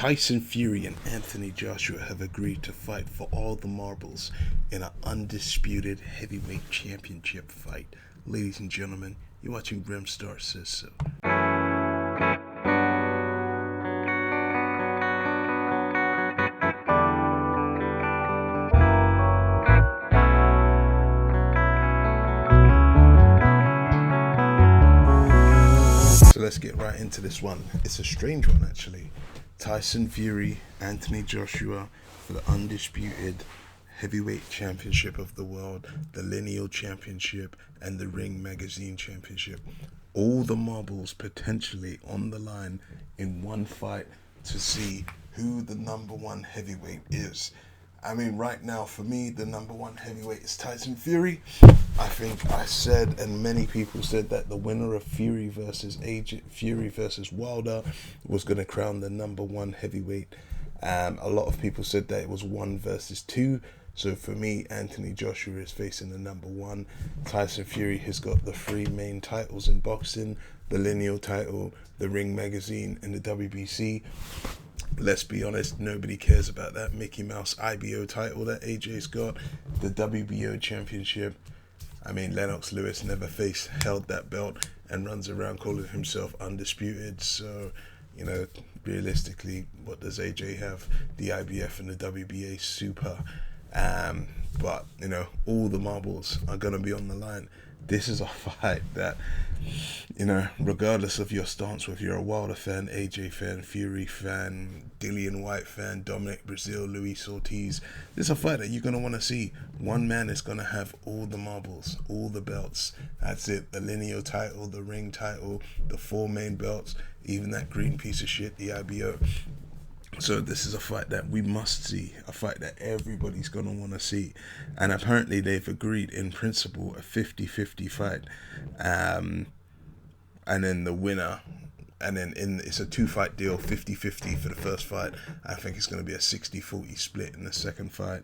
Tyson Fury and Anthony Joshua have agreed to fight for all the marbles in an undisputed heavyweight championship fight. Ladies and gentlemen, you're watching Grimstar Says So. So let's get right into this one. It's a strange one, actually. Tyson Fury, Anthony Joshua for the undisputed heavyweight championship of the world, the lineal championship, and the Ring Magazine championship. All the marbles potentially on the line in one fight to see who the number one heavyweight is. I mean, right now, for me, the number one heavyweight is Tyson Fury. I think I said, and many people said, that the winner of Fury versus Wilder was going to crown the number one heavyweight. A lot of people said that it was 1 versus 2. So for me, Anthony Joshua is facing the number one. Tyson Fury has got the 3 main titles in boxing: the lineal title, the Ring Magazine, and the WBC. Let's be honest, nobody cares about that Mickey Mouse IBO title that AJ's got. The WBO championship, I mean, Lennox Lewis never held that belt and runs around calling himself undisputed. So, you know, realistically, what does AJ have? The IBF and the WBA super. But, you know, all the marbles are going to be on the line. This is a fight that, you know, regardless of your stance, whether you're a Wilder fan, AJ fan, Fury fan, Dillian Whyte fan, Dominic Breazeale, Luis Ortiz, this is a fight that you're going to want to see. One man is going to have all the marbles, all the belts. That's it. The lineal title, the ring title, the 4 main belts, even that green piece of shit, the IBO. So this is a fight that we must see, a fight that everybody's going to want to see. And apparently they've agreed in principle a 50-50 fight. And then the winner, and then it's a 2-fight deal, 50-50 for the first fight. I think it's going to be a 60-40 split in the second fight.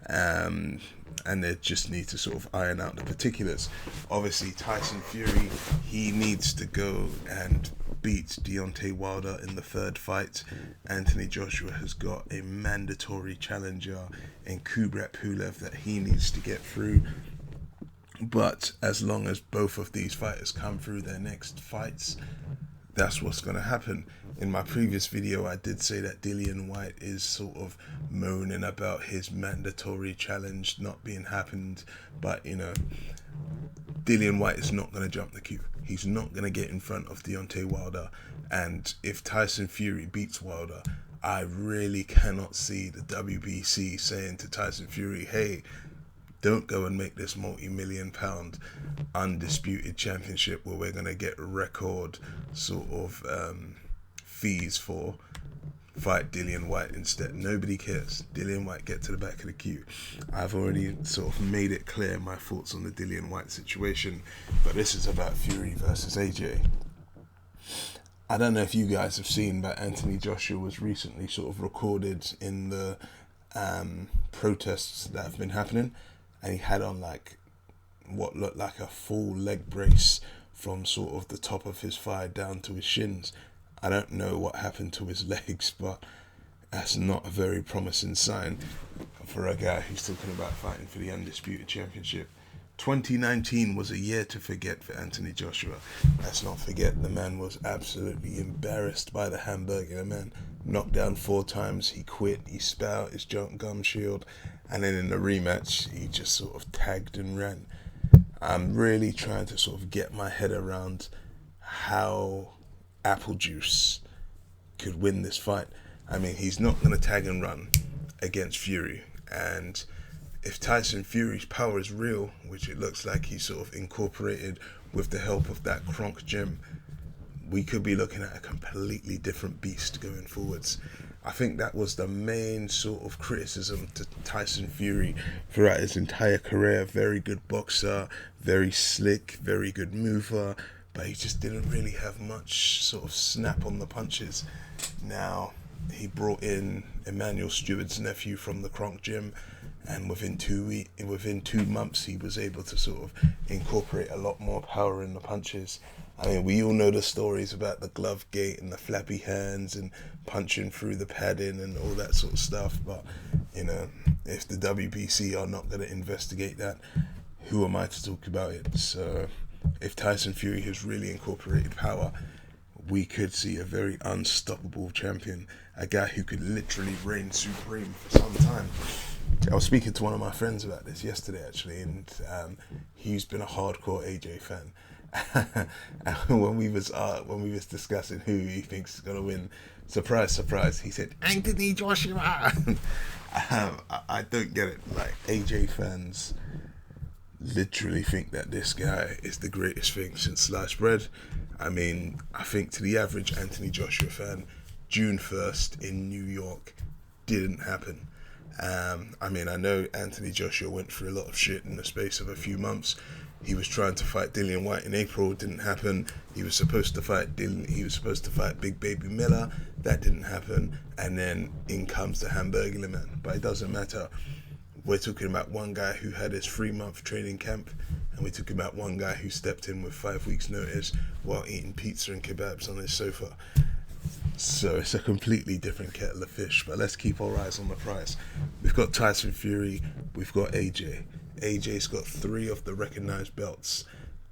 And they just need to sort of iron out the particulars. Obviously, Tyson Fury, he needs to go and beat Deontay Wilder in the 3rd fight. Anthony Joshua has got a mandatory challenger in Kubrat Pulev that he needs to get through. But as long as both of these fighters come through their next fights, that's what's going to happen. In my previous video, I did say that Dillian Whyte is sort of moaning about his mandatory challenge not being happened. But, you know, Dillian Whyte is not going to jump the queue. He's not going to get in front of Deontay Wilder. And if Tyson Fury beats Wilder, I really cannot see the WBC saying to Tyson Fury, hey, don't go and make this multi-million-pound undisputed championship where we're going to get record sort of fees for. Fight Dillian Whyte instead. Nobody cares. Dillian Whyte, get to the back of the queue. I've already sort of made it clear my thoughts on the Dillian Whyte situation, but this is about Fury versus AJ. I don't know if you guys have seen, but Anthony Joshua was recently sort of recorded in the protests that have been happening, and he had on like what looked like a full leg brace from sort of the top of his thigh down to his shins. I don't know what happened to his legs, but that's not a very promising sign for a guy who's talking about fighting for the Undisputed Championship. 2019 was a year to forget for Anthony Joshua. Let's not forget, the man was absolutely embarrassed by the hamburger. The man knocked down 4 times, he quit, he spat out his gum shield, and then in the rematch, he just sort of tagged and ran. I'm really trying to sort of get my head around how Apple Juice could win this fight. I mean, he's not going to tag and run against Fury, and if Tyson Fury's power is real, which it looks like he's sort of incorporated with the help of that Kronk gym, we could be looking at a completely different beast going forwards. I think that was the main sort of criticism to Tyson Fury throughout his entire career. Very good boxer, very slick, very good mover, but he just didn't really have much sort of snap on the punches. Now, he brought in Emmanuel Stewart's nephew from the Kronk gym, and within 2 months, he was able to sort of incorporate a lot more power in the punches. I mean, we all know the stories about the glove gate and the flappy hands and punching through the padding and all that sort of stuff. But, you know, if the WBC are not going to investigate that, who am I to talk about it? So if Tyson Fury has really incorporated power, we could see a very unstoppable champion, a guy who could literally reign supreme for some time. I was speaking to one of my friends about this yesterday, actually, and he's been a hardcore AJ fan. And when we was discussing who he thinks is gonna win, surprise, surprise, he said Anthony Joshua. I don't get it. Like, AJ fans literally think that this guy is the greatest thing since sliced bread. I mean, I think to the average Anthony Joshua fan, June 1st in New York didn't happen. I mean, I know Anthony Joshua went through a lot of shit in the space of a few months. He was trying to fight Dillian White in April, didn't happen. He was supposed to fight Big Baby Miller, that didn't happen. And then in comes the Hamburger Man. But it doesn't matter. We're talking about one guy who had his 3-month training camp, and we're talking about one guy who stepped in with 5 weeks' notice while eating pizza and kebabs on his sofa. So it's a completely different kettle of fish, but let's keep our eyes on the prize. We've got Tyson Fury, we've got AJ. AJ's got 3 of the recognized belts: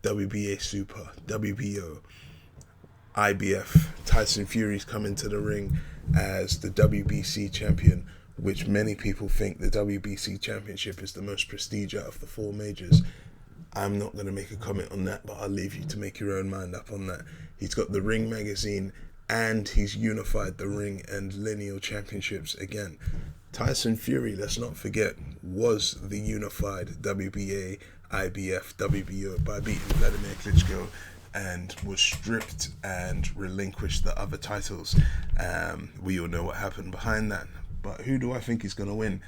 WBA Super, WBO, IBF. Tyson Fury's coming to the ring as the WBC champion, which many people think the WBC championship is the most prestigious of the 4 majors. I'm not going to make a comment on that, but I'll leave you to make your own mind up on that. He's got the Ring magazine, and he's unified the Ring and Lineal championships again. Tyson Fury, let's not forget, was the unified WBA, IBF, WBO by beating Vladimir Klitschko, and was stripped and relinquished the other titles. We all know what happened behind that. But who do I think is going to win?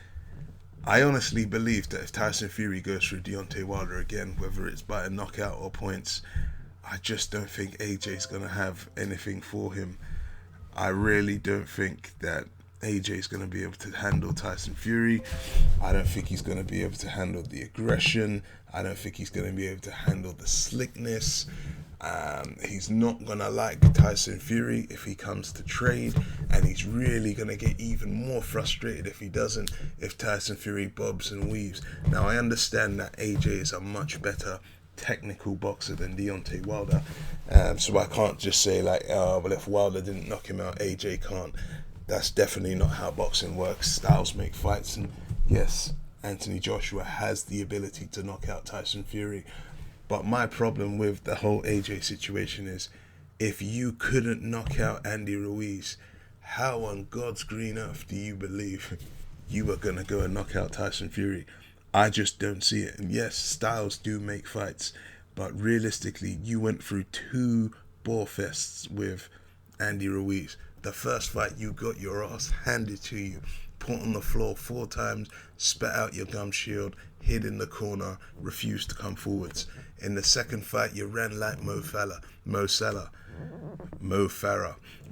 I honestly believe that if Tyson Fury goes through Deontay Wilder again, whether it's by a knockout or points, I just don't think AJ's going to have anything for him. I really don't think that AJ's going to be able to handle Tyson Fury. I don't think he's going to be able to handle the aggression. I don't think he's going to be able to handle the slickness. He's not going to like Tyson Fury if he comes to trade, and he's really going to get even more frustrated if he doesn't, if Tyson Fury bobs and weaves. Now, I understand that AJ is a much better technical boxer than Deontay Wilder, so I can't just say like, oh, well, if Wilder didn't knock him out, AJ can't. That's definitely not how boxing works. Styles make fights, and yes, Anthony Joshua has the ability to knock out Tyson Fury. But my problem with the whole AJ situation is, if you couldn't knock out Andy Ruiz, how on God's green earth do you believe you are going to go and knock out Tyson Fury? I just don't see it. And yes, styles do make fights, but realistically, you went through 2 bore fests with Andy Ruiz. The first fight, you got your ass handed to you, put on the floor 4 times, spat out your gum shield, hid in the corner, refused to come forwards. In the second fight, you ran like Mo Farah.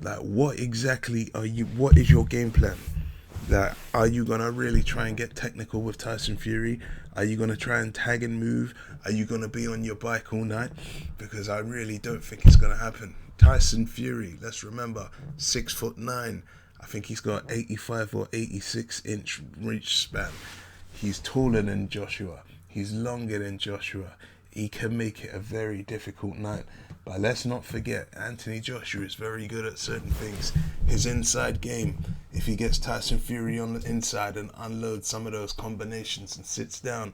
Like, what exactly what is your game plan? That, are you going to really try and get technical with Tyson Fury? Are you going to try and tag and move? Are you going to be on your bike all night? Because I really don't think it's going to happen. Tyson Fury, let's remember, 6'9". I think he's got 85 or 86 inch reach span. He's taller than Joshua. He's longer than Joshua. He can make it a very difficult night. But let's not forget, Anthony Joshua is very good at certain things. His inside game, if he gets Tyson Fury on the inside and unloads some of those combinations and sits down,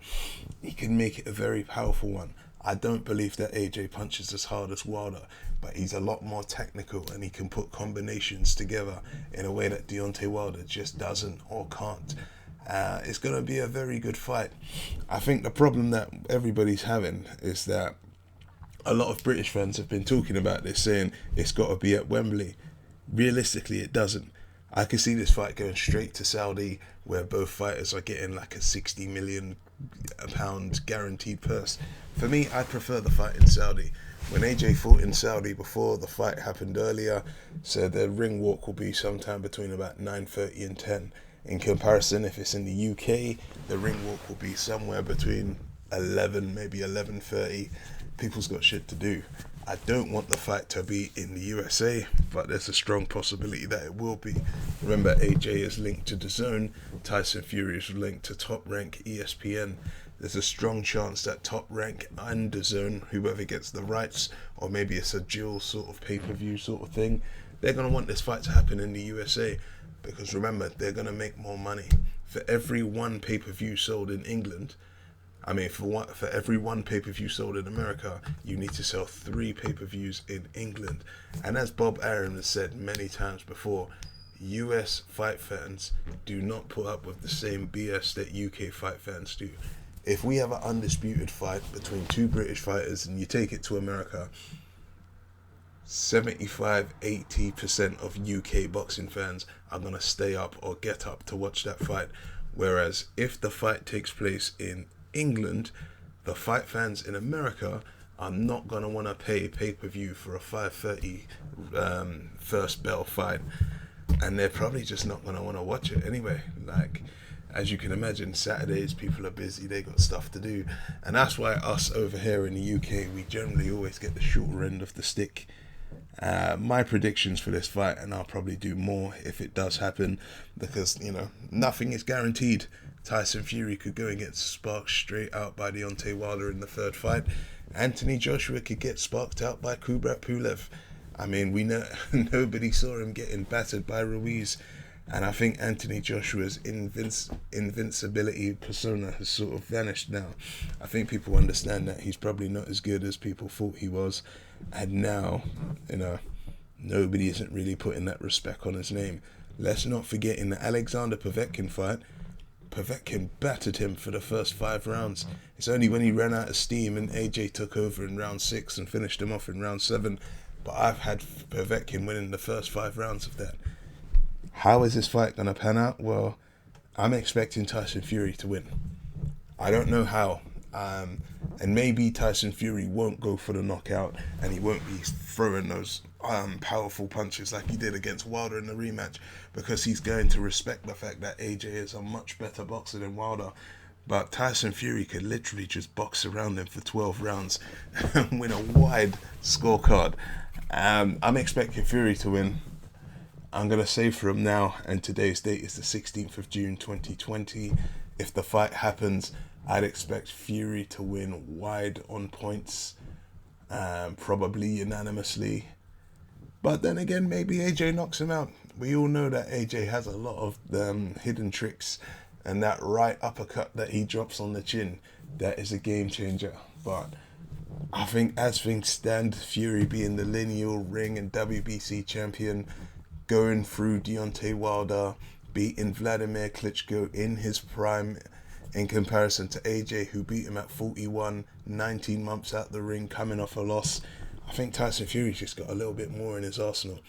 he can make it a very powerful one. I don't believe that AJ punches as hard as Wilder, but he's a lot more technical, and he can put combinations together in a way that Deontay Wilder just doesn't or can't. It's going to be a very good fight. I think the problem that everybody's having is that a lot of British fans have been talking about this, saying it's got to be at Wembley. Realistically, it doesn't. I can see this fight going straight to Saudi, where both fighters are getting like a £60 million guaranteed purse. For me, I prefer the fight in Saudi. When AJ fought in Saudi before, the fight happened earlier, so the ring walk will be sometime between about 9:30 and 10. In comparison, if it's in the UK, the ring walk will be somewhere between 11, maybe 11:30. People's got shit to do. I don't want the fight to be in the USA, but there's a strong possibility that it will be. Remember, AJ is linked to DAZN, Tyson Fury is linked to Top Rank ESPN. There's a strong chance that Top Rank and DAZN, whoever gets the rights, or maybe it's a dual sort of pay-per-view sort of thing, they're going to want this fight to happen in the USA, because remember, they're going to make more money. For every one pay-per-view sold in England, for every one pay-per-view sold in America, you need to sell 3 pay-per-views in England. And as Bob Arum has said many times before, US fight fans do not put up with the same BS that UK fight fans do. If we have an undisputed fight between 2 British fighters and you take it to America, 75-80% of UK boxing fans are going to stay up or get up to watch that fight. Whereas if the fight takes place in England, the fight fans in America are not going to want to pay pay-per-view for a 5:30 first bell fight, and they're probably just not going to want to watch it anyway. Like, as you can imagine, Saturdays people are busy, they got stuff to do, and that's why us over here in the UK, we generally always get the shorter end of the stick. My predictions for this fight, and I'll probably do more if it does happen, because nothing is guaranteed. Tyson Fury could go and get sparked straight out by Deontay Wilder in the 3rd fight. Anthony Joshua could get sparked out by Kubrat Pulev. We know nobody saw him getting battered by Ruiz, and I think Anthony Joshua's invincibility persona has sort of vanished now. I think people understand that he's probably not as good as people thought he was, and now, nobody isn't really putting that respect on his name. Let's not forget, in the Alexander Povetkin fight, Povetkin battered him for the first 5 rounds. It's only when he ran out of steam and AJ took over in round 6 and finished him off in round 7. But I've had Povetkin winning the first 5 rounds of that. How is this fight going to pan out? Well, I'm expecting Tyson Fury to win. I don't know how. And maybe Tyson Fury won't go for the knockout, and he won't be throwing those powerful punches like he did against Wilder in the rematch, because he's going to respect the fact that AJ is a much better boxer than Wilder. But Tyson Fury could literally just box around him for 12 rounds and win a wide scorecard. I'm expecting Fury to win. I'm going to say for him now, and today's date is the 16th of June 2020. If the fight happens, I'd expect Fury to win wide on points, probably unanimously. But then again, maybe AJ knocks him out. We all know that AJ has a lot of hidden tricks, and that right uppercut that he drops on the chin, that is a game changer. But I think as things stand, Fury being the lineal ring and WBC champion, going through Deontay Wilder, beating Vladimir Klitschko in his prime, in comparison to AJ, who beat him at 41, 19 months out the ring, coming off a loss. I think Tyson Fury's just got a little bit more in his arsenal.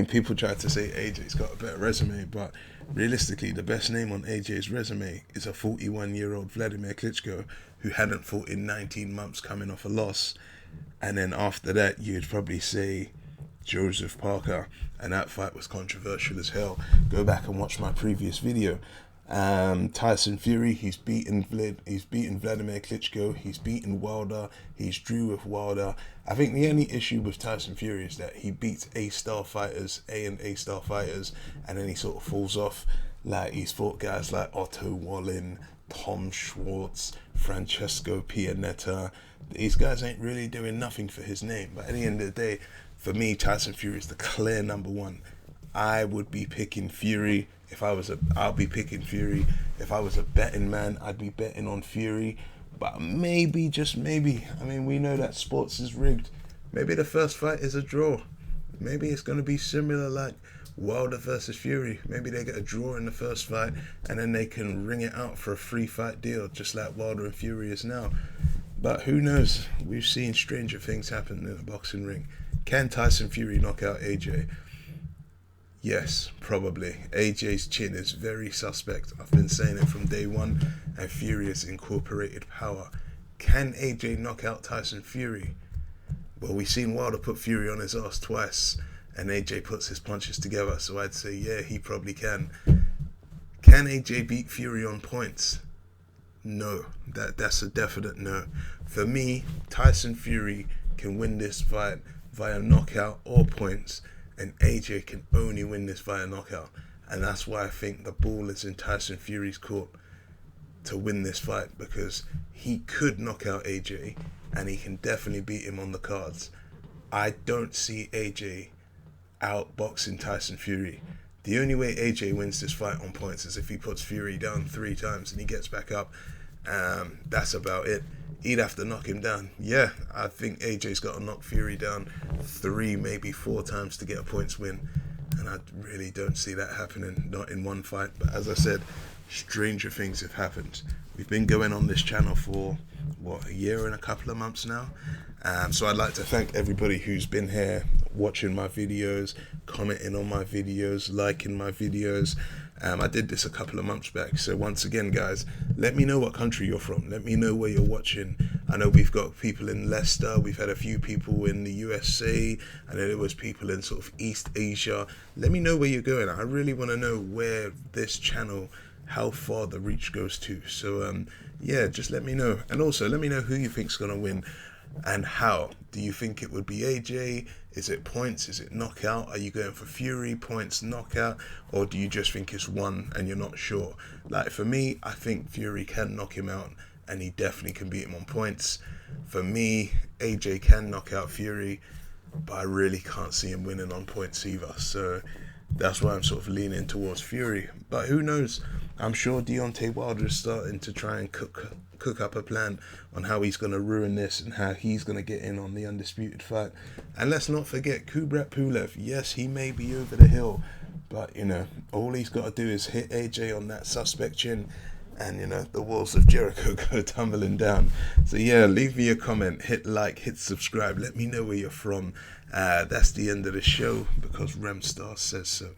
People try to say AJ's got a better resume, but realistically, the best name on AJ's resume is a 41-year-old Vladimir Klitschko who hadn't fought in 19 months, coming off a loss. And then after that, you'd probably say Joseph Parker, and that fight was controversial as hell. Go back and watch my previous video. Tyson Fury, he's beaten Vladimir Klitschko, he's beaten Wilder, he's drew with Wilder. I think the only issue with Tyson Fury is that he beats A-star fighters, A-star fighters, and then he sort of falls off. Like, he's fought guys like Otto Wallin, Tom Schwartz, Francesco Pianetta. These guys ain't really doing nothing for his name. But at the end of the day, for me, Tyson Fury is the clear number one. I would be picking Fury. I'll be picking Fury. If I was a betting man, I'd be betting on Fury. But maybe, just maybe, we know that sports is rigged. Maybe the first fight is a draw. Maybe it's going to be similar like Wilder versus Fury. Maybe they get a draw in the first fight, and then they can ring it out for a 3-fight deal, just like Wilder and Fury is now. But who knows? We've seen stranger things happen in a boxing ring. Can Tyson Fury knock out AJ? Yes, probably. AJ's chin is very suspect. I've been saying it from day one, and Fury has incorporated power. Can AJ knock out Tyson Fury? Well, we've seen Wilder put Fury on his ass twice, and AJ puts his punches together, so I'd say, yeah, he probably can. Can AJ beat Fury on points? No, that's a definite no. For me, Tyson Fury can win this fight via knockout or points, and AJ can only win this via knockout. And that's why I think the ball is in Tyson Fury's court to win this fight, because he could knock out AJ and he can definitely beat him on the cards. I don't see AJ outboxing Tyson Fury. The only way AJ wins this fight on points is if he puts Fury down 3 times and he gets back up. That's about it. He'd have to knock him down. Yeah, I think AJ's got to knock Fury down 3, maybe 4 times to get a points win. And I really don't see that happening, not in one fight. But as I said, stranger things have happened. We've been going on this channel for, a year and a couple of months now. So I'd like to thank everybody who's been here watching my videos, commenting on my videos, liking my videos. I did this a couple of months back. So once again, guys, let me know what country you're from. Let me know where you're watching. I know we've got people in Leicester. We've had a few people in the USA. I know there was people in sort of East Asia. Let me know where you're going. I really want to know where this channel, how far the reach goes to. So yeah, just let me know. And also let me know who you think's going to win and how. Do you think it would be AJ? Is it points? Is it knockout? Are you going for Fury, points, knockout? Or do you just think it's one and you're not sure? Like for me, I think Fury can knock him out and he definitely can beat him on points. For me, AJ can knock out Fury, but I really can't see him winning on points either. So that's why I'm sort of leaning towards Fury. But who knows? I'm sure Deontay Wilder is starting to try and cook up a plan on how he's going to ruin this and how he's going to get in on the Undisputed fight. And let's not forget Kubrat Pulev. Yes, he may be over the hill, but all he's got to do is hit AJ on that suspect chin, and the walls of Jericho go tumbling down. So yeah, leave me a comment, hit like, hit subscribe, let me know where you're from. That's the end of the show, because Remstar says so.